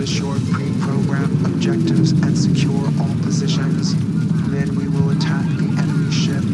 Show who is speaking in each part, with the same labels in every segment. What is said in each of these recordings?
Speaker 1: establish your pre-programmed objectives and secure all positions. Then we will attack the enemy ship.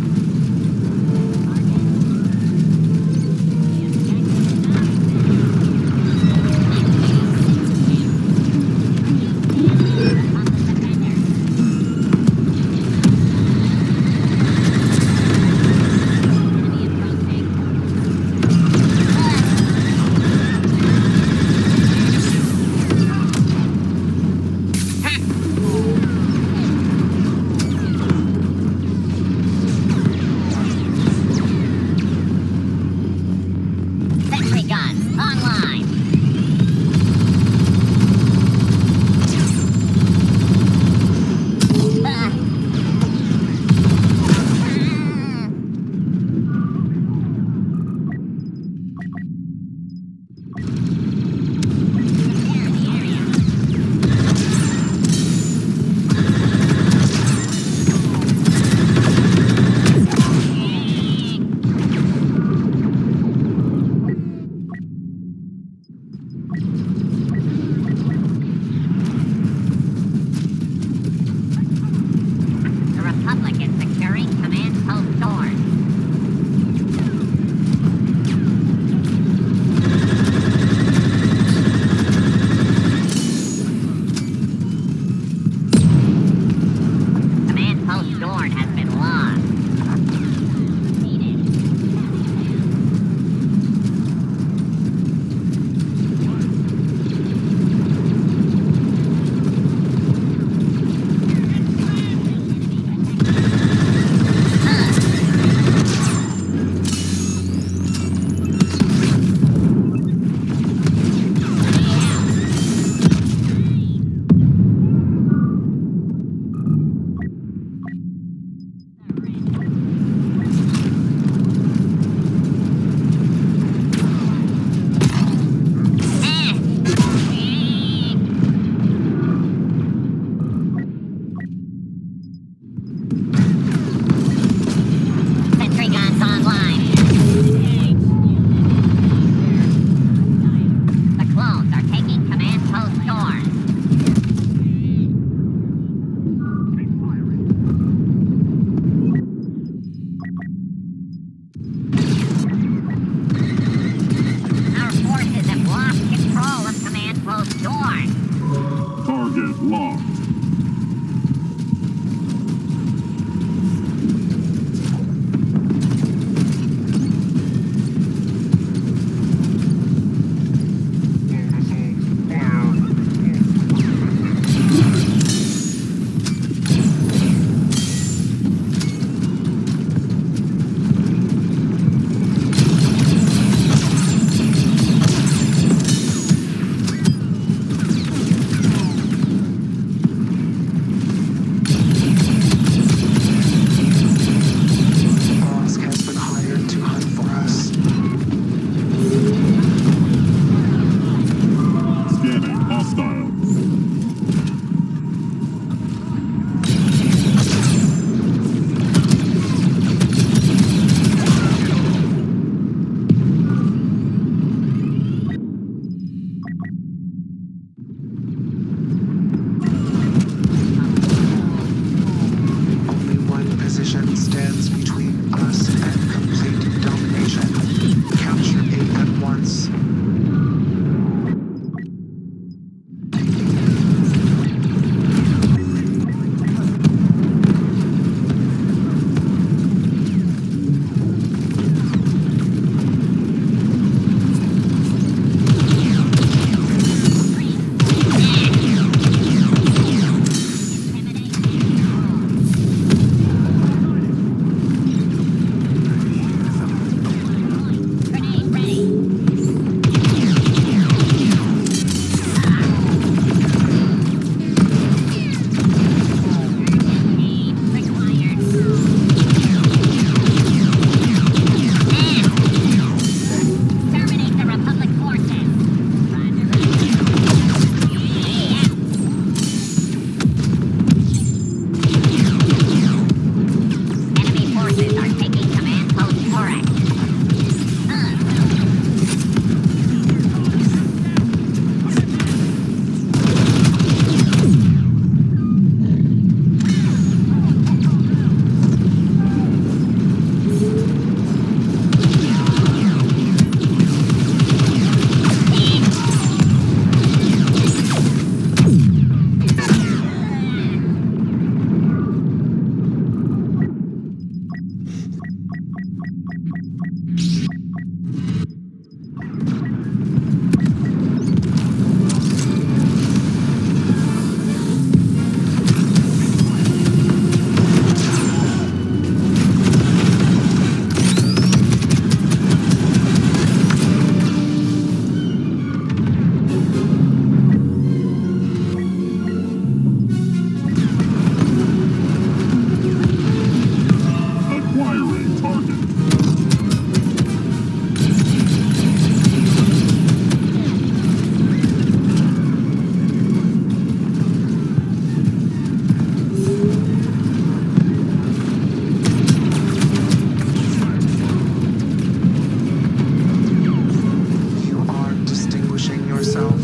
Speaker 1: yourself.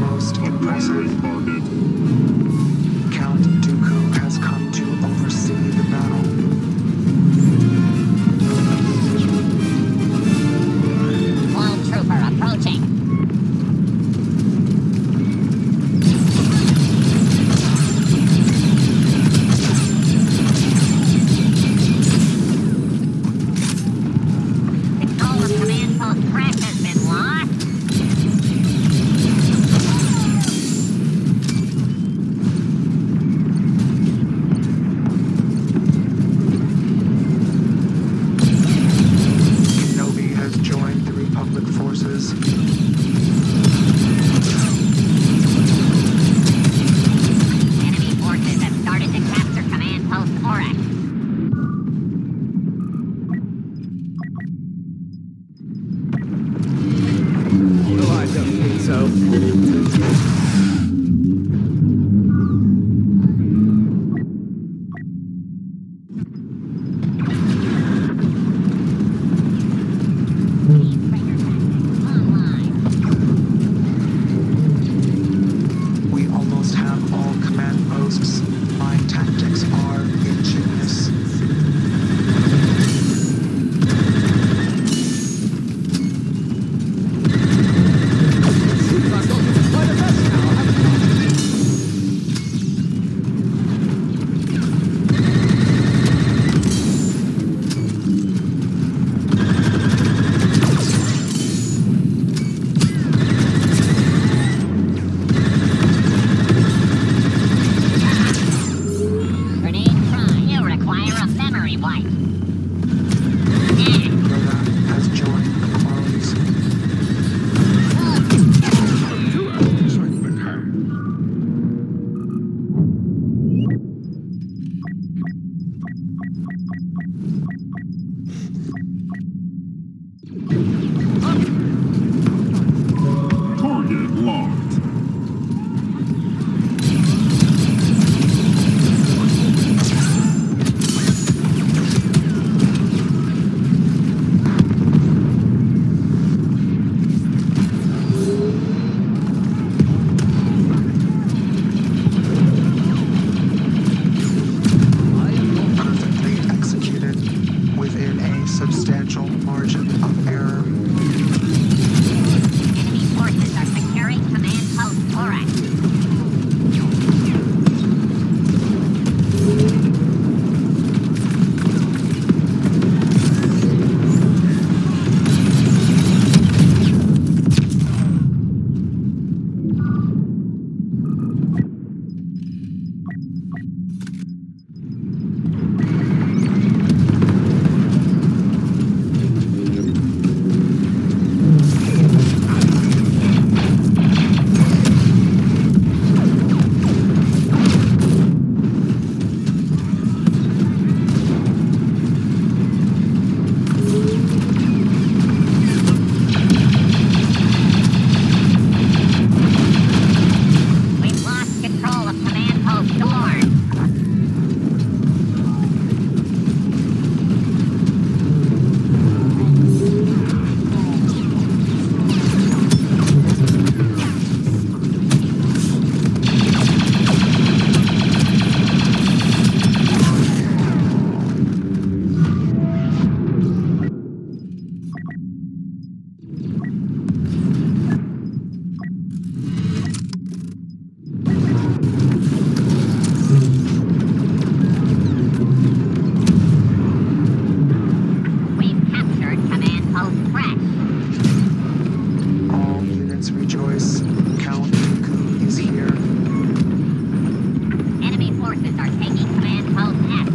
Speaker 1: Most impressive. Count Dooku has come to oversee the battle.
Speaker 2: Clone trooper approaching. Control of command post Crash has been lost.
Speaker 1: Kenobi has joined the Republic forces.
Speaker 2: Enemy forces have started to capture command post Orak.
Speaker 3: No, I don't think so.
Speaker 2: Online.
Speaker 1: We almost have all command posts. My tactics are ingenious.
Speaker 3: Seems I've got quite a mess now, haven't I?
Speaker 2: Grenade prime. You require a memory wipe. Yeah.
Speaker 1: Yoda has joined the clones.
Speaker 4: Target locked.
Speaker 1: Perfectly executed within a substantial margin of error.
Speaker 2: Enemy forces are securing command post Orak. We've lost control of command post Dorn. We've captured command post Crash.
Speaker 1: All units rejoice. Count Dooku is here.
Speaker 2: Enemy forces are taking command post F.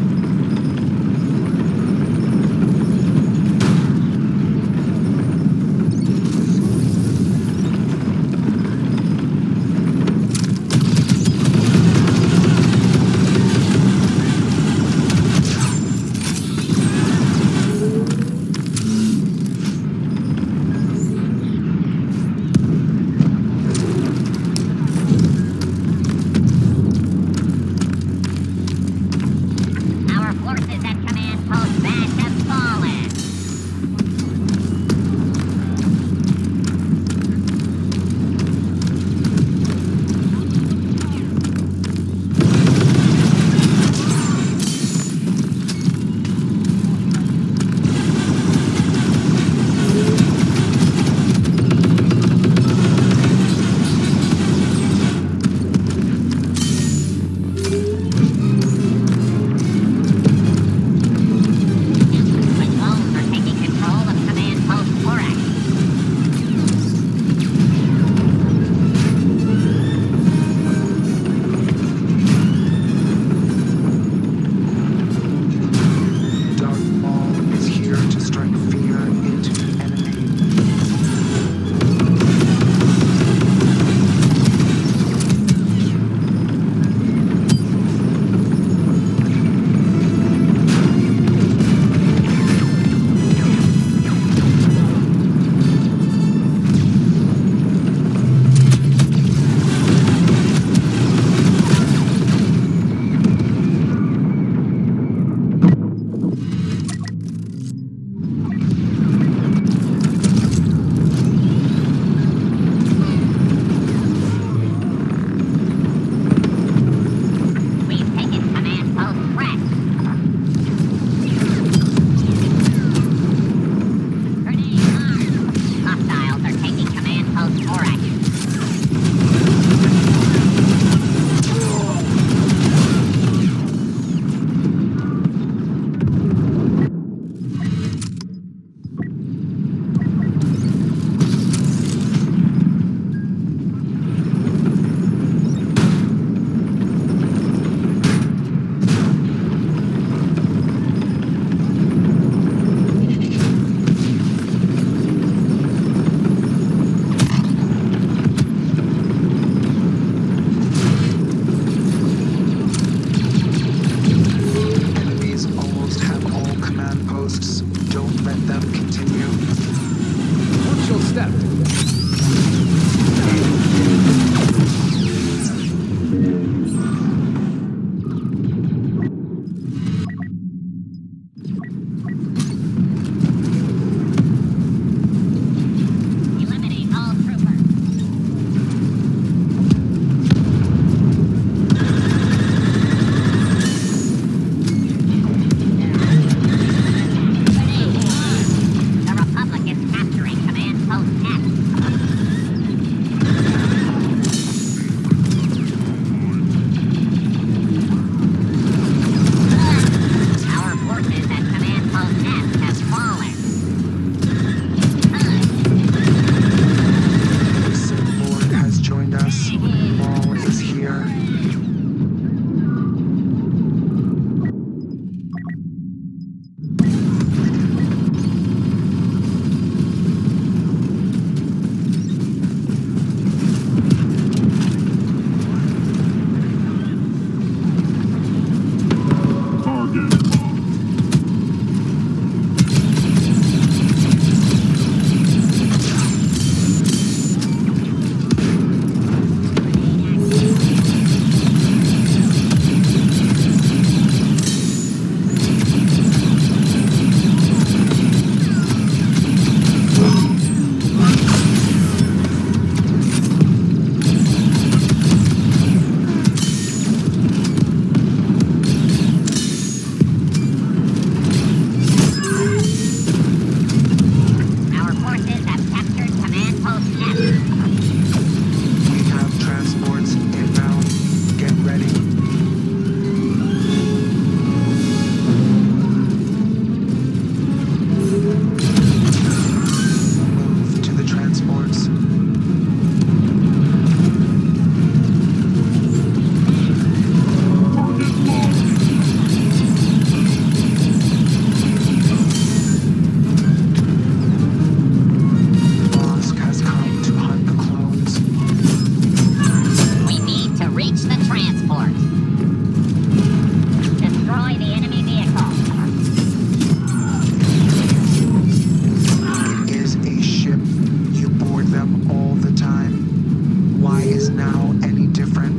Speaker 1: is now any different.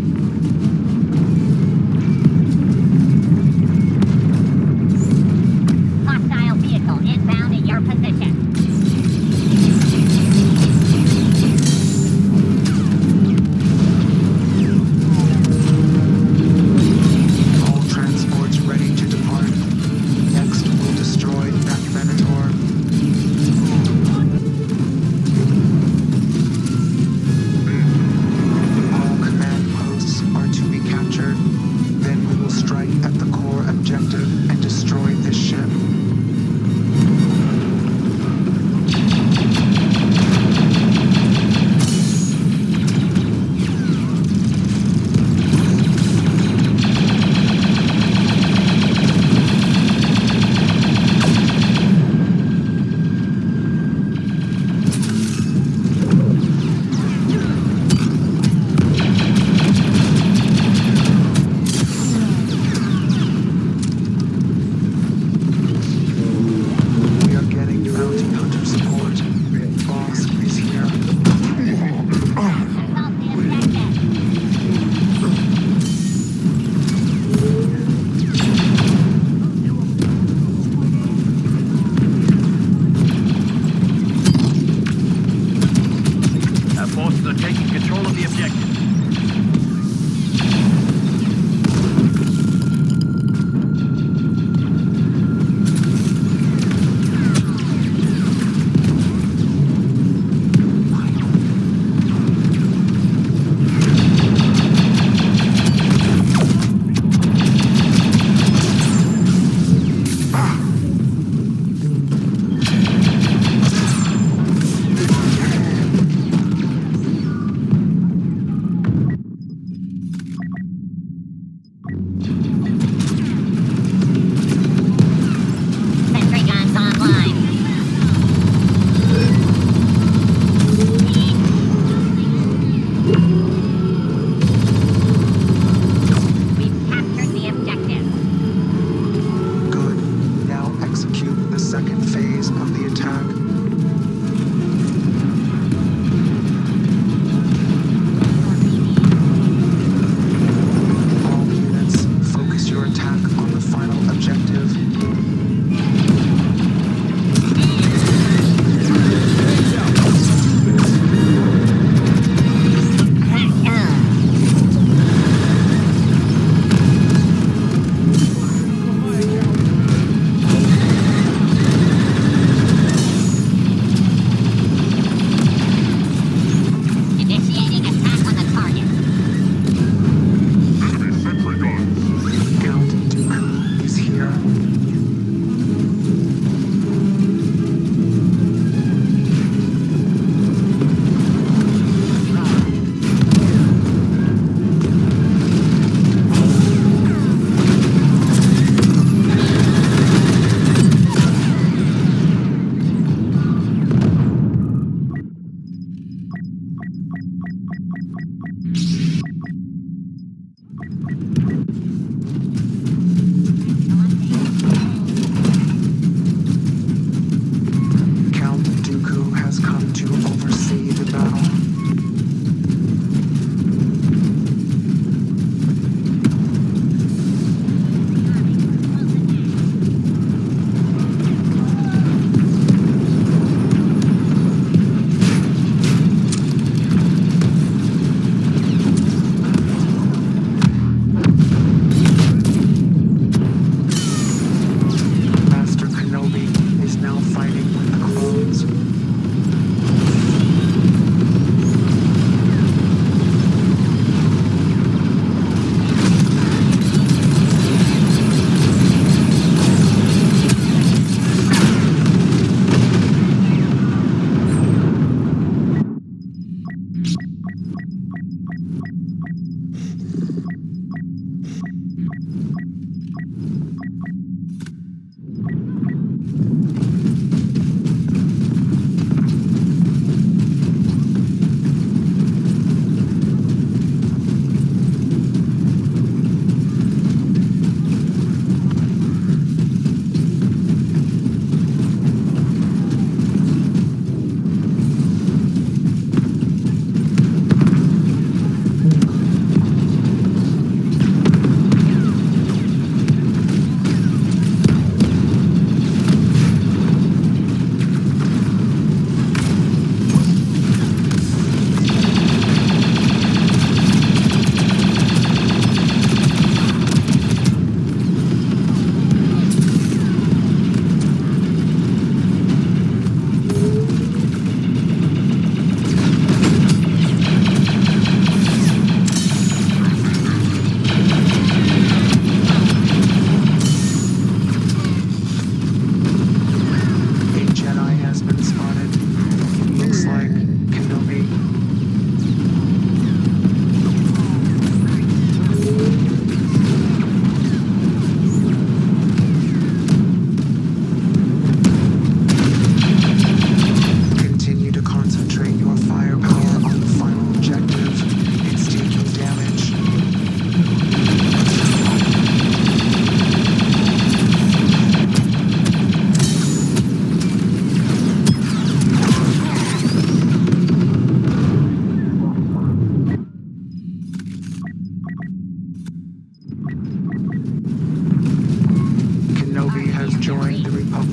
Speaker 2: Hostile vehicle inbound at your position.
Speaker 1: All transports ready to depart. Next, we'll destroy that Venator. All command posts are to be captured. Then we will strike at the core objective and destroy this ship. We are getting bounty hunter support. Boss is here.
Speaker 2: Assault the objective.
Speaker 5: Our forces are taking control of the objective.
Speaker 2: Sentry guns online. We've captured the objective.
Speaker 1: Good. Now execute the second phase of the attack. All units, focus your attack on the final objective.
Speaker 2: Initiating attack on the target.
Speaker 4: Enemy sentry guns.
Speaker 1: Count Dooku is here. Count Dooku has come to oversee the battle. Master Kenobi is now fighting with the clones.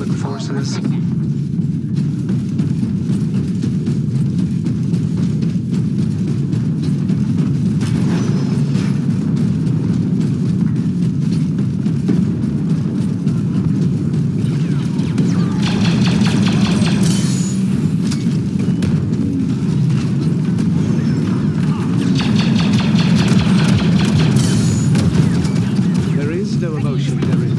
Speaker 1: Republic forces.
Speaker 6: There is no emotion, there is.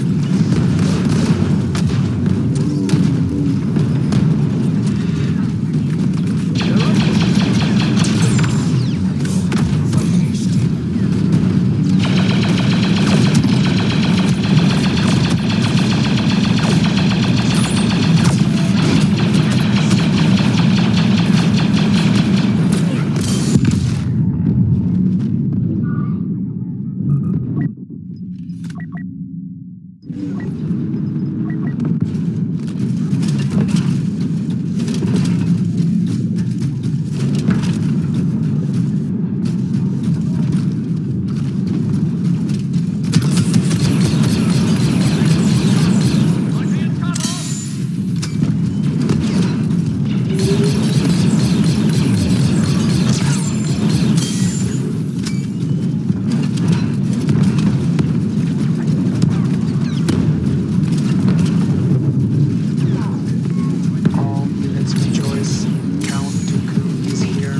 Speaker 1: All units rejoice. Count Dooku is here.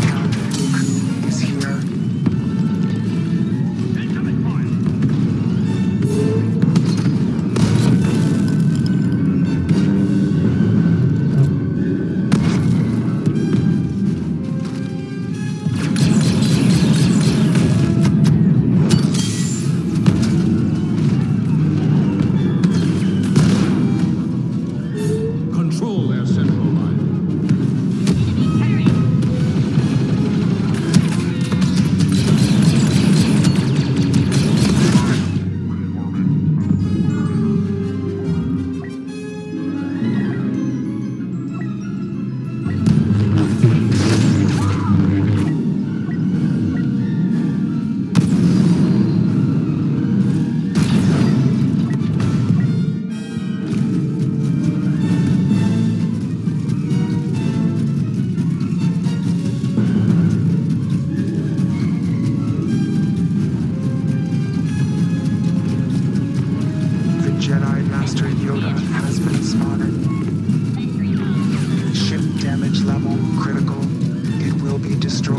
Speaker 1: Count Dooku is here.
Speaker 4: Incoming fire.
Speaker 6: Control their central line.
Speaker 1: The Jedi Master Yoda has been spotted. Ship damage level critical. It will be destroyed.